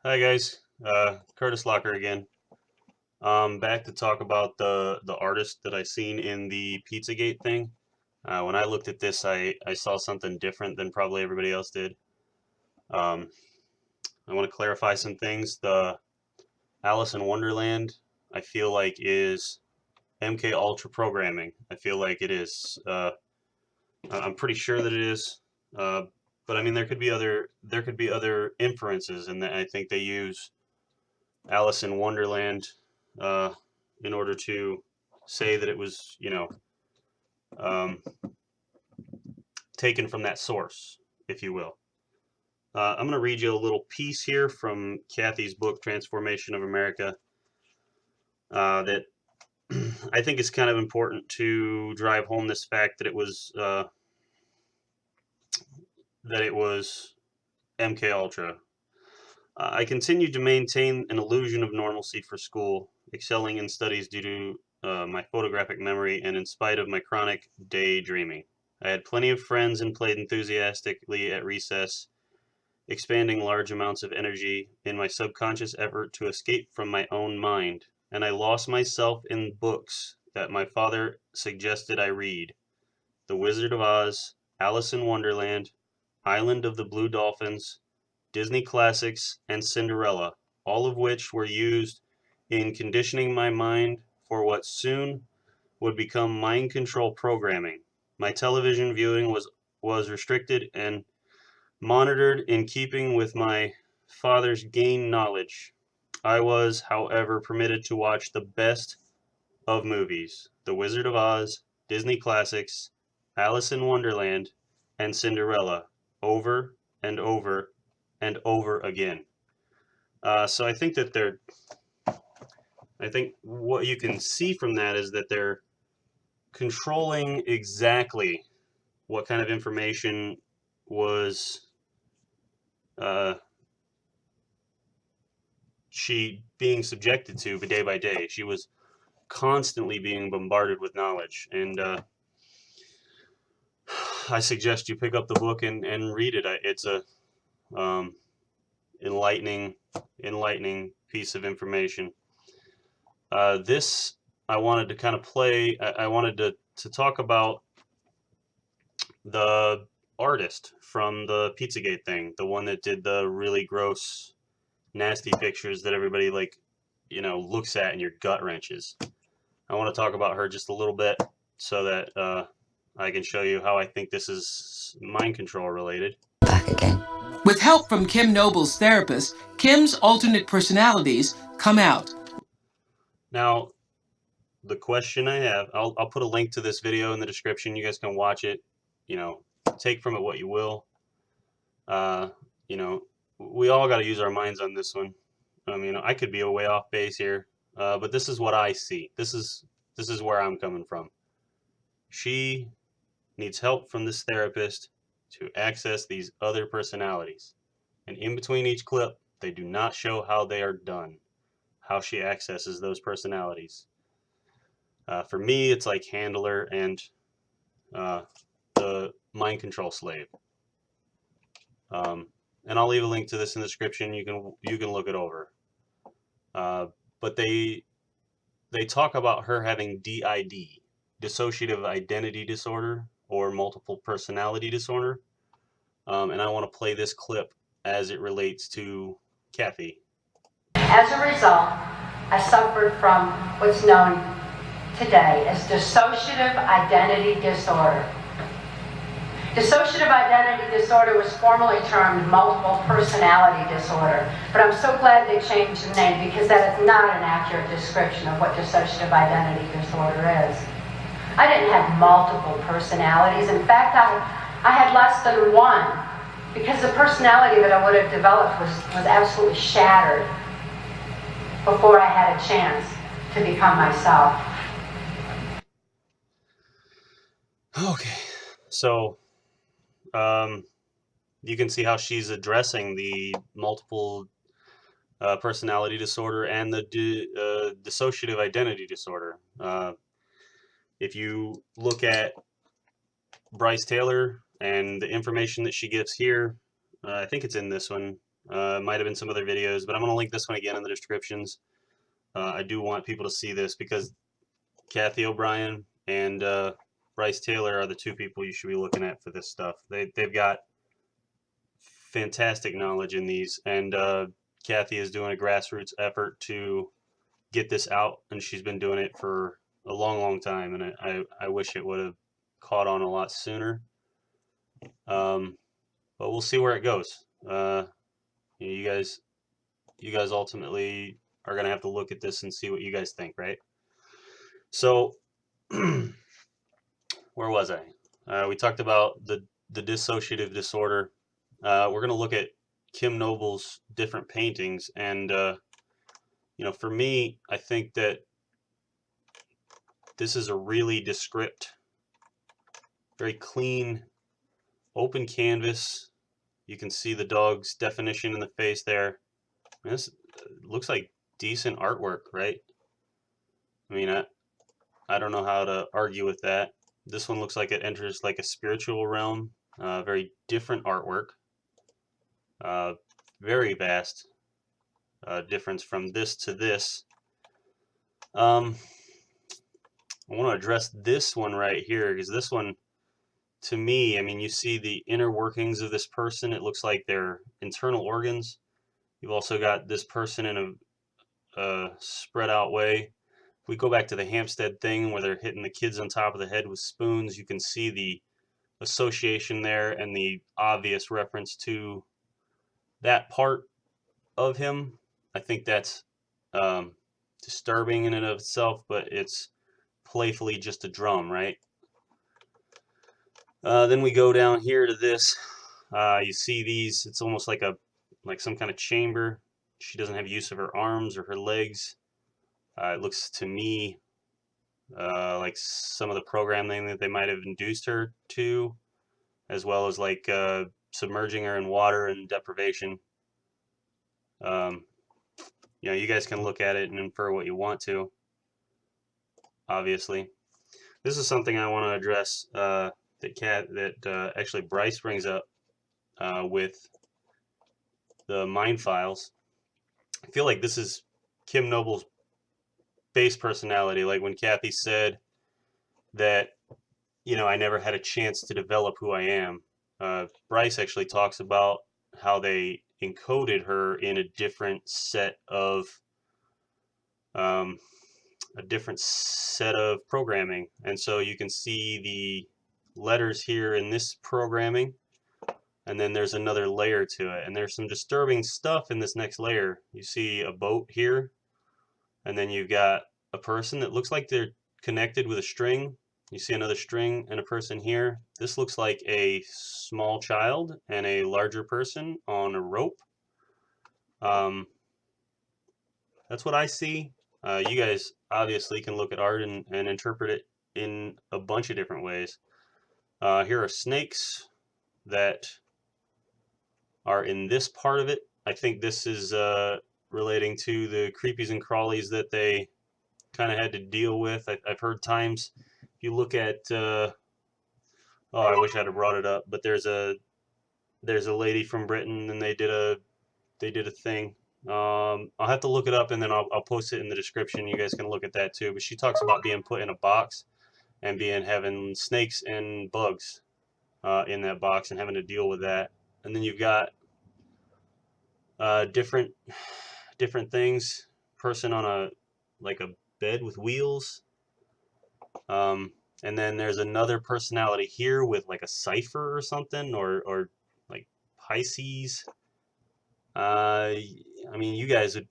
Hi guys, Curtis Locker again. Back to talk about the artist that I seen in the Pizzagate thing. When I looked at this, I saw something different than probably everybody else did. Um, I want to clarify some things. The Alice in Wonderland, I feel like is MKUltra programming. I feel like it is. I'm pretty sure that it is. Uh, but I mean, there could be other inferences, and I think they use Alice in Wonderland uh, in order to say that it was, um, taken from that source, if you will. I'm going to read you a little piece here from Kathy's book, Transformation of America, that I think is kind of important to drive home this fact that it was MK Ultra. I continued to maintain an illusion of normalcy for school, excelling in studies due to my photographic memory and in spite of my chronic daydreaming. I had plenty of friends and played enthusiastically at recess, expanding large amounts of energy in my subconscious effort to escape from my own mind, and I lost myself in books that my father suggested I read: The Wizard of Oz, Alice in Wonderland, Island of the Blue Dolphins, Disney classics, and Cinderella, all of which were used in conditioning my mind for what soon would become mind control programming. My television viewing was restricted and monitored in keeping with my father's gained knowledge. I was, however, permitted to watch the best of movies: The Wizard of Oz, Disney classics, Alice in Wonderland, and Cinderella, over and over and over again. So I think what you can see from that is that they're controlling exactly what kind of information was uh, she being subjected to day by day. She was constantly being bombarded with knowledge, and I suggest you pick up the book and read it. It's a um, enlightening, enlightening piece of information. This I wanted to kind of play. I wanted to talk about the artist from the Pizzagate thing, the one that did the really gross, nasty pictures that everybody looks at and your gut wrenches. I want to talk about her just a little bit so that I can show you how I think this is mind control related. Back again. With help from Kim Noble's therapist, Kim's alternate personalities come out. Now, the question I have, I'll put a link to this video in the description. You guys can watch it. You know, take from it what you will. Uh, you know, we all got to use our minds on this one. I could be a way off base here, but this is what I see. This is where I'm coming from. She needs help from this therapist to access these other personalities. And in between each clip, they do not show how they are done, how she accesses those personalities. For me, it's like Handler and the mind control slave. And I'll leave a link to this in the description. You can look it over. But they talk about her having DID, dissociative identity disorder, or multiple personality disorder. And I want to play this clip as it relates to Kathy. As a result, I suffered from what's known today as dissociative identity disorder. Dissociative identity disorder was formerly termed multiple personality disorder, but I'm so glad they changed the name because that is not an accurate description of what dissociative identity disorder is. I didn't have multiple personalities. In fact, I had less than one, because the personality that I would have developed was absolutely shattered before I had a chance to become myself. Okay, so you can see how she's addressing the multiple personality disorder and the dissociative identity disorder. If you look at Bryce Taylor and the information that she gives here, I think it's in this one. Might have been some other videos, but I'm going to link this one again in the descriptions. I do want people to see this because Kathy O'Brien and Bryce Taylor are the two people you should be looking at for this stuff. They've got fantastic knowledge in these, and Kathy is doing a grassroots effort to get this out, and she's been doing it for a long, long time, and I wish it would have caught on a lot sooner. But we'll see where it goes. You guys ultimately are gonna have to look at this and see what you guys think, right? So, where was I? We talked about the dissociative disorder. We're gonna look at Kim Noble's different paintings, and for me, I think that this is a really descript, very clean, open canvas. You can see the dog's definition in the face there. This looks like decent artwork, right? I mean, I don't know how to argue with that. This one looks like it enters like a spiritual realm. Very different artwork. Very vast difference from this to this. I want to address this one right here because this one, to me, I mean, you see the inner workings of this person. It looks like their internal organs. You've also got this person in a spread out way. If we go back to the Hampstead thing where they're hitting the kids on top of the head with spoons, you can see the association there and the obvious reference to that part of him. I think that's disturbing in and of itself, but it's playfully just a drum, right? Then we go down here to this. You see these. It's almost like some kind of chamber. She doesn't have use of her arms or her legs. It looks to me like some of the programming that they might have induced her to, as well as like submerging her in water and deprivation. You guys can look at it and infer what you want to, obviously. This is something I want to address that actually Bryce brings up with the mind files. I feel like this is Kim Noble's base personality. Like when Kathy said that, I never had a chance to develop who I am. Bryce actually talks about how they encoded her in a different set of programming, and so you can see the letters here in this programming, and then there's another layer to it, and there's some disturbing stuff in this next layer. You see a boat here, and then you've got a person that looks like they're connected with a string. You see another string and a person here. This looks like a small child and a larger person on a rope. That's what I see. You guys obviously can look at art and interpret it in a bunch of different ways. Here are snakes that are in this part of it. I think this is relating to the creepies and crawlies that they kind of had to deal with. I've heard times, if you look at, I wish I'd have brought it up, but there's a lady from Britain, and they did a thing. I'll have to look it up, and then I'll post it in the description. You guys can look at that too. But she talks about being put in a box and having snakes and bugs in that box and having to deal with that. And then you've got different things. Person on a bed with wheels. And then there's another personality here with like a cipher or something, or like Pisces. I mean, you guys would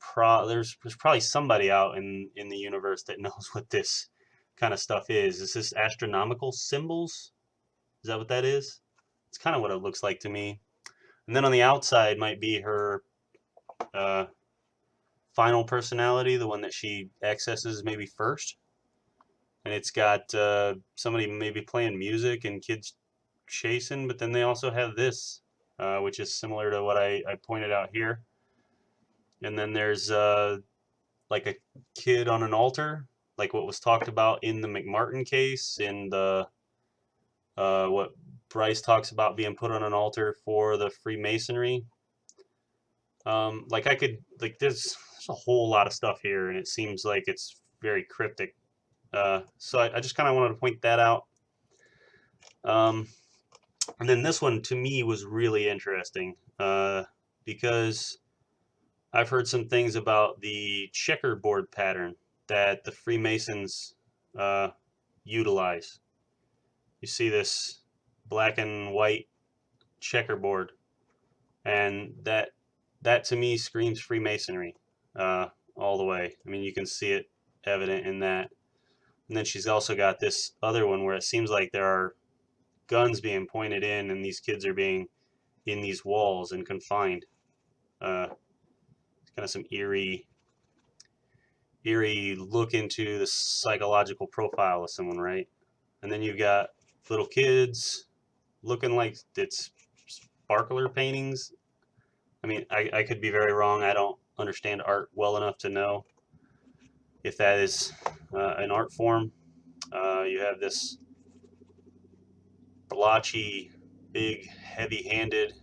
there's probably somebody out in the universe that knows what this kind of stuff is. Is this astronomical symbols? Is that what that is? It's kind of what it looks like to me. And then on the outside might be her final personality, the one that she accesses maybe first. And it's got somebody maybe playing music and kids chasing, but then they also have this, which is similar to what I pointed out here. And then there's like a kid on an altar, like what was talked about in the McMartin case, in the what Bryce talks about being put on an altar for the freemasonry. Like I could like there's a whole lot of stuff here, and it seems like it's very cryptic. So I just kind of wanted to point that out. Um, and then this one to me was really interesting because I've heard some things about the checkerboard pattern that the Freemasons uh, utilize. You see this black and white checkerboard, and that to me screams Freemasonry all the way. I mean, you can see it evident in that. And then she's also got this other one where it seems like there are guns being pointed in, and these kids are being in these walls and confined. It's kind of some eerie look into the psychological profile of someone, right? And then you've got little kids looking like it's sparkler paintings. I mean, I could be very wrong. I don't understand art well enough to know if that is an art form. You have this blotchy, big, heavy-handed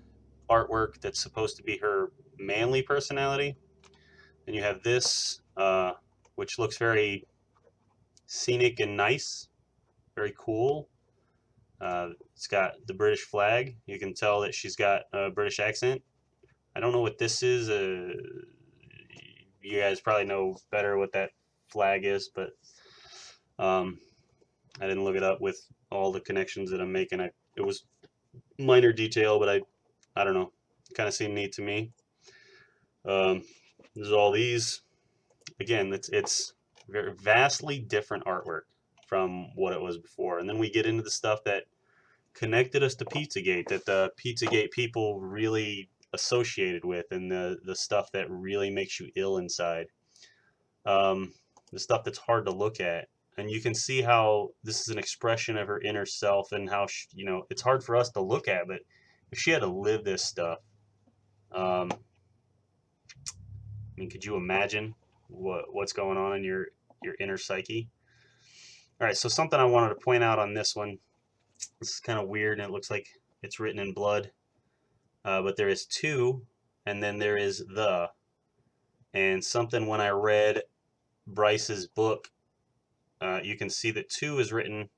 artwork that's supposed to be her manly personality. And you have this, which looks very scenic and nice, very cool. It's got the British flag. You can tell that she's got a British accent. I don't know what this is. You guys probably know better what that flag is, but um, I didn't look it up with all the connections that I'm making. It was minor detail, but I don't know. It kind of seemed neat to me. There's all these. Again, it's very vastly different artwork from what it was before. And then we get into the stuff that connected us to Pizzagate, that the Pizzagate people really associated with, and the stuff that really makes you ill inside. The stuff that's hard to look at. And you can see how this is an expression of her inner self, and how it's hard for us to look at, but if she had to live this stuff, I mean, could you imagine what's going on in your inner psyche? All right, so something I wanted to point out on this one. This is kind of weird, and it looks like it's written in blood, but there is two, and then there is the. And something when I read Bryce's book, you can see that two is written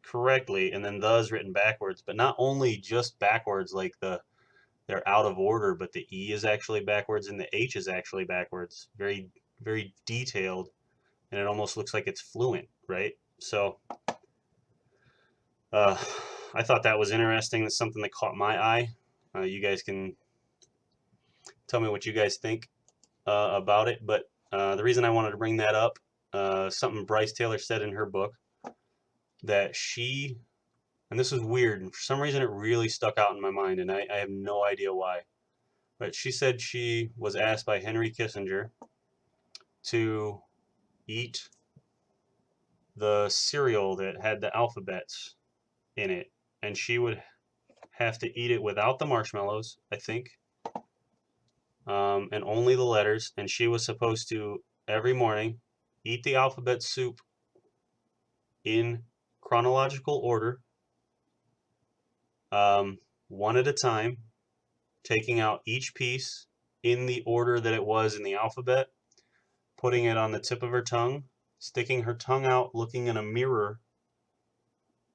correctly, and then the is written backwards, but not only just backwards, like they're out of order, but the E is actually backwards and the H is actually backwards. Very, very detailed, and it almost looks like it's fluent, right? So I thought that was interesting. That's something that caught my eye. You guys can tell me what you guys think about it, but the reason I wanted to bring that up, something Bryce Taylor said in her book, that she, and this was weird, and for some reason it really stuck out in my mind, and I have no idea why, but she said she was asked by Henry Kissinger to eat the cereal that had the alphabets in it, and she would have to eat it without the marshmallows, I think, and only the letters, and she was supposed to every morning eat the alphabet soup in chronological order, one at a time, taking out each piece in the order that it was in the alphabet, putting it on the tip of her tongue, sticking her tongue out, looking in a mirror,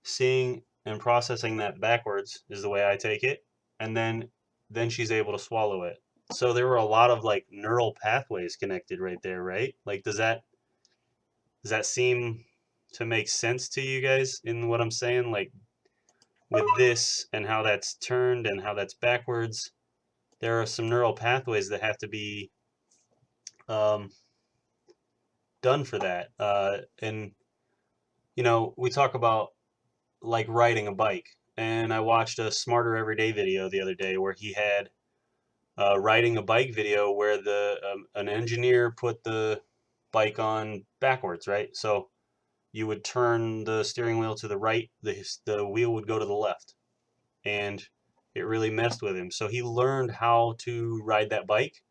seeing and processing that backwards is the way I take it, and then she's able to swallow it. So there were a lot of like neural pathways connected right there, right? Like does that seem to make sense to you guys in what I'm saying? Like with this and how that's turned and how that's backwards, there are some neural pathways that have to be done for that. And we talk about like riding a bike, and I watched a Smarter Everyday video the other day where he had riding a bike video where an engineer put the bike on backwards, right? So you would turn the steering wheel to the right, the wheel would go to the left, and it really messed with him. So he learned how to ride that bike,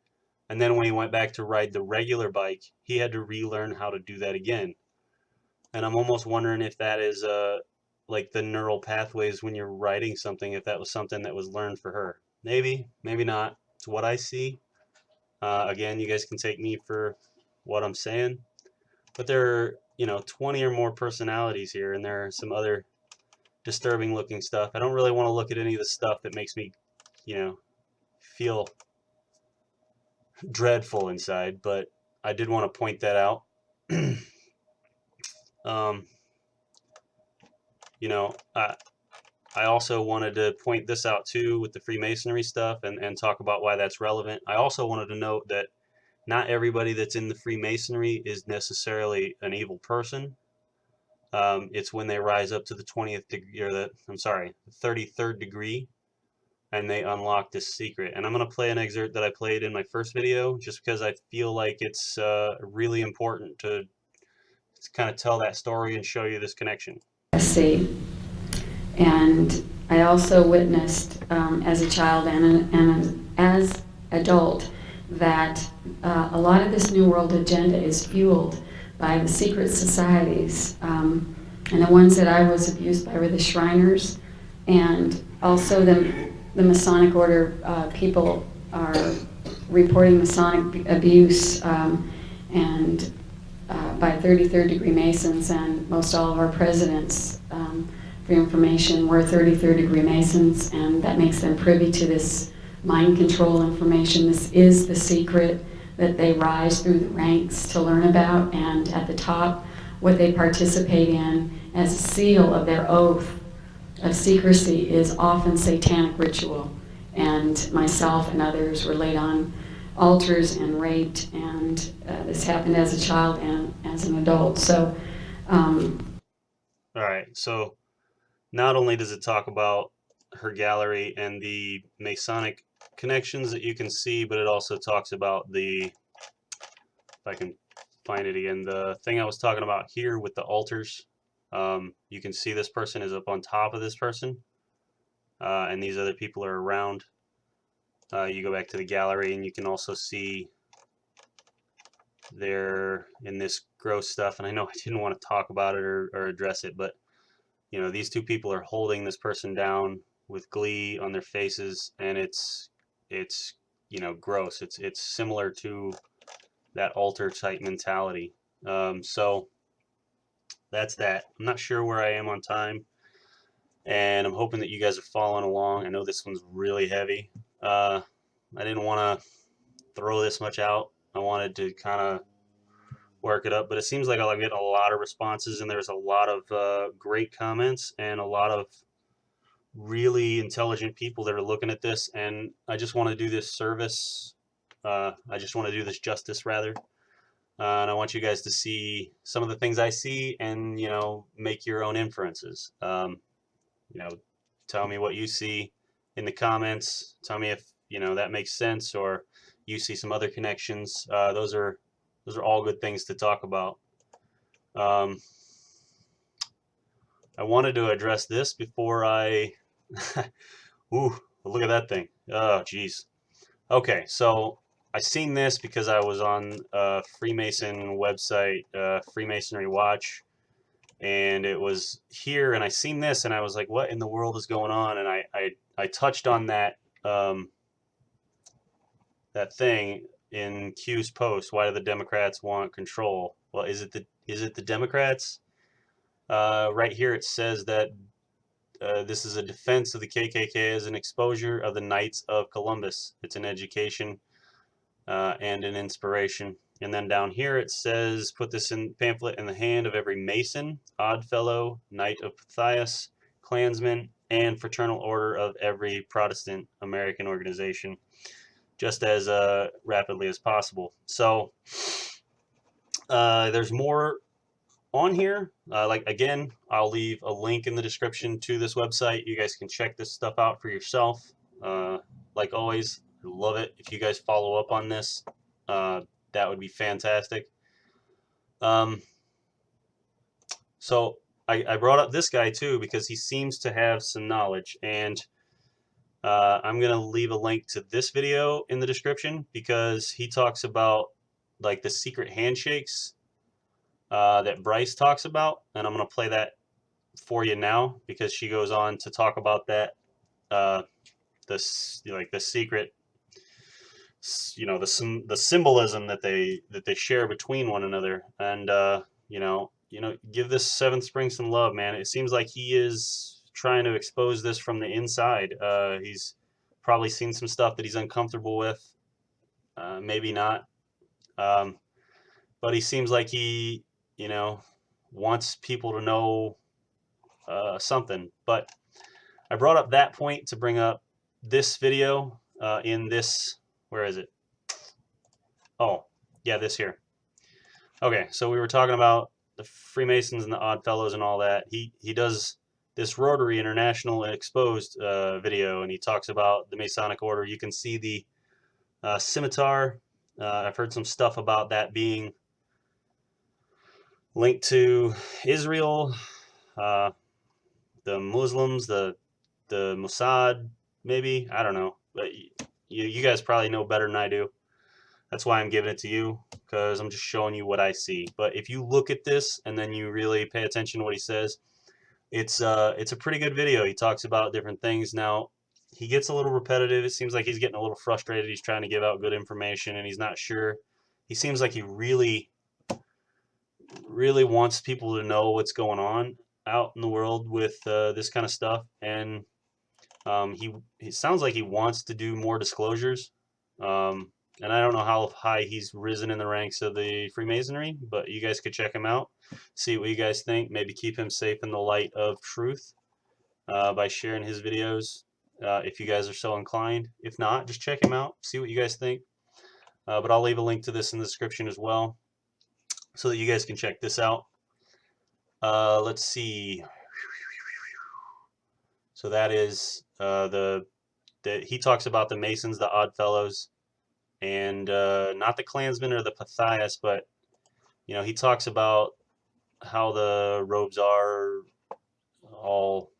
and then when he went back to ride the regular bike, he had to relearn how to do that again. And I'm almost wondering if that is like the neural pathways when you're writing something, if that was something that was learned for her. Maybe, maybe not. It's what I see. Again, you guys can take me for what I'm saying, but there are, 20 or more personalities here, and there are some other disturbing looking stuff. I don't really want to look at any of the stuff that makes me, feel dreadful inside, but I did want to point that out. um, I also wanted to point this out too with the Freemasonry stuff and talk about why that's relevant. I also wanted to note that not everybody that's in the Freemasonry is necessarily an evil person. It's when they rise up to the 20th degree, or the 33rd degree, and they unlock this secret. And I'm going to play an excerpt that I played in my first video, just because I feel like it's really important to kind of tell that story and show you this connection. See, and I also witnessed as a child and as adult that a lot of this New World agenda is fueled by the secret societies, and the ones that I was abused by were the Shriners, and also the Masonic Order. People are reporting Masonic abuse and by 33rd degree Masons, and most all of our presidents, for information, were 33rd degree Masons, and that makes them privy to this mind control information. This is the secret that they rise through the ranks to learn about, and at the top, what they participate in as a seal of their oath of secrecy is often satanic ritual. And myself and others were laid on altars and raped, and this happened as a child and as an adult. So, all right. So, not only does it talk about her gallery and the Masonic connections that you can see, but it also talks about if I can find it again, the thing I was talking about here with the altars. You can see this person is up on top of this person, and these other people are around. You go back to the gallery, and you can also see they're in this gross stuff. And I know I didn't want to talk about it or address it, but these two people are holding this person down with glee on their faces, and it's gross. It's similar to that altar type mentality. So that's that. I'm not sure where I am on time, and I'm hoping that you guys are following along. I know this one's really heavy. I didn't want to throw this much out. I wanted to kind of work it up, but it seems like I'm getting a lot of responses, and there's a lot of great comments and a lot of really intelligent people that are looking at this, and I just want to do this service. I just want to do this justice, rather. And I want you guys to see some of the things I see and, make your own inferences. Tell me what you see in the comments. Tell me if, that makes sense, or you see some other connections. Those are all good things to talk about. I wanted to address this before I ooh, look at that thing. Oh, geez. Okay, so I seen this because I was on a Freemason website, Freemasonry Watch, and it was here, and I seen this, and I was like, what in the world is going on? And I touched on that that thing in Q's post. Why do the Democrats want control? Well, is it the Democrats? Right here it says that this is a defense of the KKK as an exposure of the Knights of Columbus. It's an education and an inspiration. And then down here it says, put this in pamphlet in the hand of every Mason, Oddfellow, Knight of Pythias, Klansman, and Fraternal Order of every Protestant American organization, just as rapidly as possible. So there's more on here. Again, I'll leave a link in the description to this website. You guys can check this stuff out for yourself. Like always, I love it if you guys follow up on this. That would be fantastic. So I brought up this guy too because he seems to have some knowledge, and I'm gonna leave a link to this video in the description because he talks about like the secret handshakes that Bryce talks about, and I'm going to play that for you now because she goes on to talk about that, the secret you know, the symbolism that they share between one another. And give this Seventh Spring some love, man. It seems like he is trying to expose this from the inside. He's probably seen some stuff that he's uncomfortable with, maybe not. um, but he seems like he, you know, wants people to know something. But I brought up that point to bring up this video in this, where is it? Oh, yeah, this here. Okay, so we were talking about the Freemasons and the Odd Fellows and all that. He does this Rotary International Exposed video, and he talks about the Masonic Order. You can see the scimitar. I've heard some stuff about that being linked to Israel, uh, the Muslims, the Mossad, maybe. I don't know, but you guys probably know better than I do. That's why I'm giving it to you, because I'm just showing you what I see. But if you look at this and then you really pay attention to what he says, it's a pretty good video. He talks about different things. Now, he gets a little repetitive. It seems like he's getting a little frustrated. He's trying to give out good information, and he's not sure. He seems like he really, really wants people to know what's going on out in the world with this kind of stuff. And he sounds like he wants to do more disclosures. And I don't know how high he's risen in the ranks of the Freemasonry, but you guys could check him out, see what you guys think, maybe keep him safe in the light of truth by sharing his videos if you guys are so inclined. If not, just check him out, see what you guys think. But I'll leave a link to this in the description as well, so that you guys can check this out. Let's see. So that is he talks about the Masons, the Odd Fellows, and not the Klansmen or the Pathias, but he talks about how the robes are all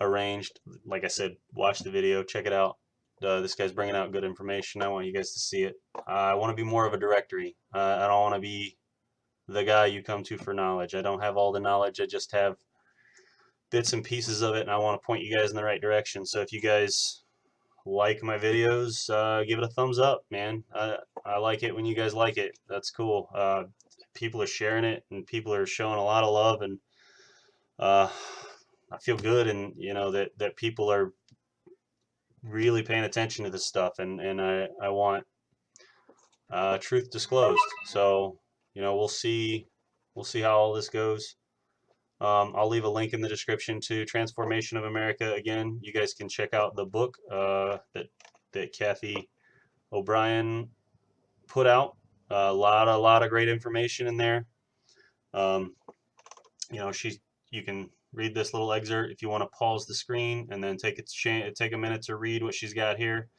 arranged. Like I said, watch the video, check it out. This guy's bringing out good information. I want you guys to see it. I want to be more of a directory. I don't want to be the guy you come to for knowledge. I don't have all the knowledge. I just have bits and pieces of it, and I want to point you guys in the right direction. So if you guys like my videos, give it a thumbs up, man. I like it when you guys like it. That's cool. People are sharing it, and people are showing a lot of love, and I feel good, and that people are really paying attention to this stuff, and I want truth disclosed. So we'll see how all this goes. I'll leave a link in the description to Transformation of America. Again, you guys can check out the book that Kathy O'Brien put out. A lot of great information in there. You can read this little excerpt if you want to pause the screen and then take a minute to read what she's got here.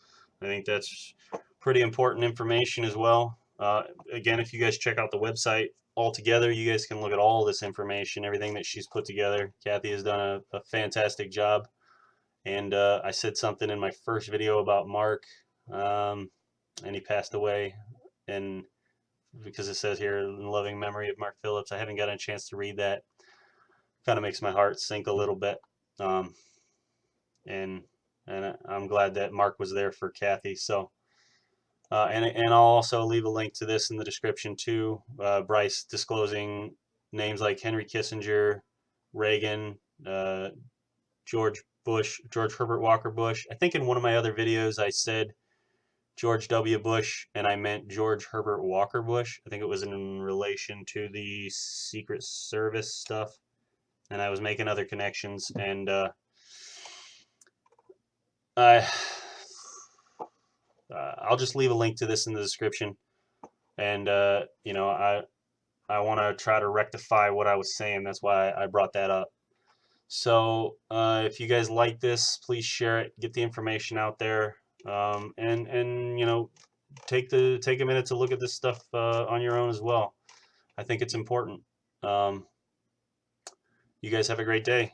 I think that's pretty important information as well. Again, if you guys check out the website altogether, you guys can look at all this information, everything that she's put together. Kathy has done a fantastic job. And I said something in my first video about Mark, and he passed away. And because it says here, in loving memory of Mark Phillips, I haven't gotten a chance to read that. Kind of makes my heart sink a little bit. And I'm glad that Mark was there for Kathy. So. And I'll also leave a link to this in the description too. Bryce disclosing names like Henry Kissinger, Reagan, George Herbert Walker Bush. I think in one of my other videos I said George W. Bush, and I meant George Herbert Walker Bush. I think it was in relation to the Secret Service stuff, and I was making other connections. And I'll just leave a link to this in the description, and I want to try to rectify what I was saying. That's why I brought that up. So if you guys like this, please share it, get the information out there, and take a minute to look at this stuff on your own as well. I think it's important. You guys have a great day.